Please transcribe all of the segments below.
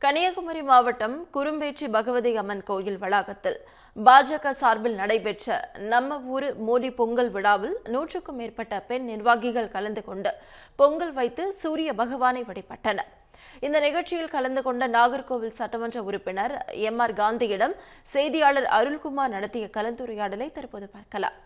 கன்னியாகுமரி மாவட்டம் குரும்பேச்சி பகவதி அம்மன் கோயில் வளாகத்தில் பாஜக சார்பில் நடைபெற்ற நம்ம ஊரு மோடி பொங்கல் விழாவில் 100க்கும் மேற்பட்ட பெண் நிர்வாகிகள் கலந்து கொண்டு பொங்கல் வைத்து சூரிய பகவானை வழிபட்டனர். இந்த நிகழ்ச்சியில் கலந்து கொண்ட நாகர்கோவில் சட்டமன்ற உறுப்பினர் எம்.ஆர். காந்தியிடம் செய்தியாளர் அருள்குமார் நடத்திய கலந்துரையாடலை தற்போது பார்க்கலாம்.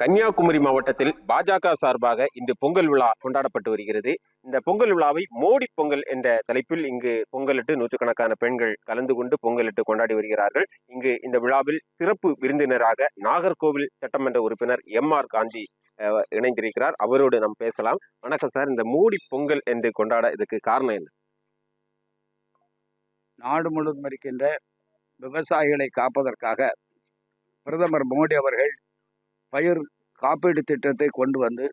கன்னியாகுமரி மாவட்டத்தில் பாஜக சார்பாக இன்று பொங்கல் விழா கொண்டாடப்பட்டு வருகிறது. இந்த பொங்கல் விழாவை மோடி பொங்கல் என்ற தலைப்பில் இங்கு பொங்கலிட்டு நூற்றுக்கணக்கான பெண்கள் கலந்து கொண்டு பொங்கலிட்டு கொண்டாடி வருகிறார்கள். இங்கு இந்த விழாவில் சிறப்பு விருந்தினராக நாகர்கோவில் சட்டமன்ற உறுப்பினர் எம்.ஆர். காந்தி இணைந்திருக்கிறார். அவரோடு நாம் பேசலாம். வணக்கம் சார். இந்த மோடி பொங்கல் என்று கொண்டாட இதுக்கு காரணம் என்ன? நாடு முழுவதும் இருக்கின்ற விவசாயிகளை காப்பதற்காக பிரதமர் மோடி அவர்கள் பயிர் காப்பீடு திட்டத்தை கொண்டு வந்து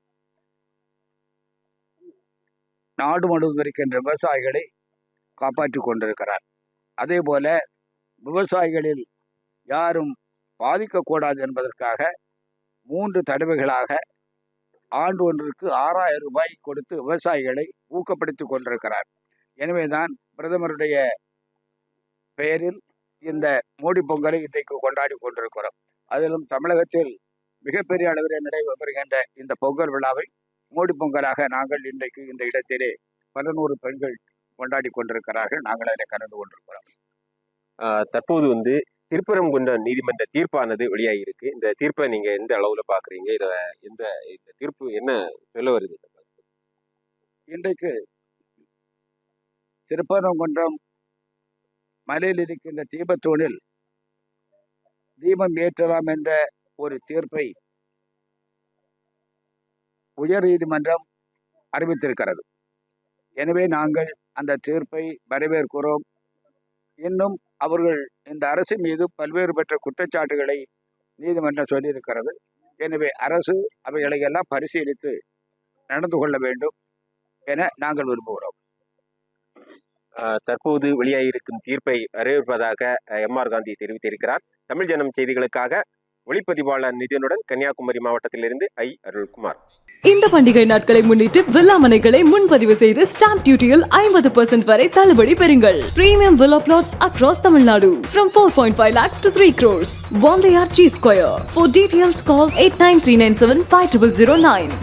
நாடு முழுவதும் இருக்கின்ற விவசாயிகளை காப்பாற்றி கொண்டிருக்கிறார். அதே போல விவசாயிகளில் யாரும் பாதிக்கக்கூடாது என்பதற்காக 3 தடவைகளாக ஆண்டு ஒன்றுக்கு 6000 ரூபாய் கொடுத்து விவசாயிகளை ஊக்கப்படுத்தி கொண்டிருக்கிறார். எனவேதான் பிரதமருடைய பெயரில் இந்த மோடி பொங்கலை இன்றைக்கு கொண்டாடி கொண்டிருக்கிறோம். அதிலும் தமிழகத்தில் மிகப்பெரிய அளவில் நடைபெறுகின்ற இந்த பொங்கல் விழாவை மோடி பொங்கலாக நாங்கள் இன்றைக்கு இந்த இடத்திலே 100 பெண்கள் கொண்டாடி கொண்டிருக்கிறார்கள். நாங்கள் அதில் கலந்து கொண்டிருக்கிறோம். தற்போது திருப்பரங்குன்றம் நீதிமன்ற தீர்ப்பானது வெளியாகி இருக்கு. இந்த தீர்ப்பை நீங்க எந்த அளவுல பாக்குறீங்க? இந்த தீர்ப்பு என்ன சொல்ல வருது? இன்றைக்கு திருப்பரங்குன்றம் மலையில் இருக்கின்ற தீபத்தூணில் தீபம் ஏற்றலாம் என்ற ஒரு தீர்ப்பை உயர் நீதிமன்றம் அறிவித்திருக்கிறது. எனவே நாங்கள் அந்த தீர்ப்பை வரவேற்கிறோம். இன்னும் அவர்கள் இந்த அரசு மீது பல்வேறு பெற்ற குற்றச்சாட்டுகளை நீதிமன்றம் சொல்லியிருக்கிறது. எனவே அரசு அவைகளை எல்லாம் பரிசீலித்து நடந்து கொள்ள வேண்டும் என நாங்கள் விரும்புகிறோம். தற்போது வெளியாகியிருக்கும் தீர்ப்பை வரவேற்பதாக எம்.ஆர். காந்தி தெரிவித்திருக்கிறார். தமிழ் ஜனம் செய்திகளுக்காக ஒளிப்பதிவாளர் நிதியனுடன் கன்னியாகுமரி மாவட்டத்திலிருந்து அருள்குமார். இந்த பண்டிகை நாட்களை முன்னிட்டு வில்லா மனைகளை முன்பதிவு செய்து ஸ்டாம்ப் டியூட்டியில் 50% வரை தள்ளுபடி பெறுங்கள். Premium villa flats across Tamil Nadu from 4.5 lakhs to 3 crores. One layer G Square. For details call 8939750009.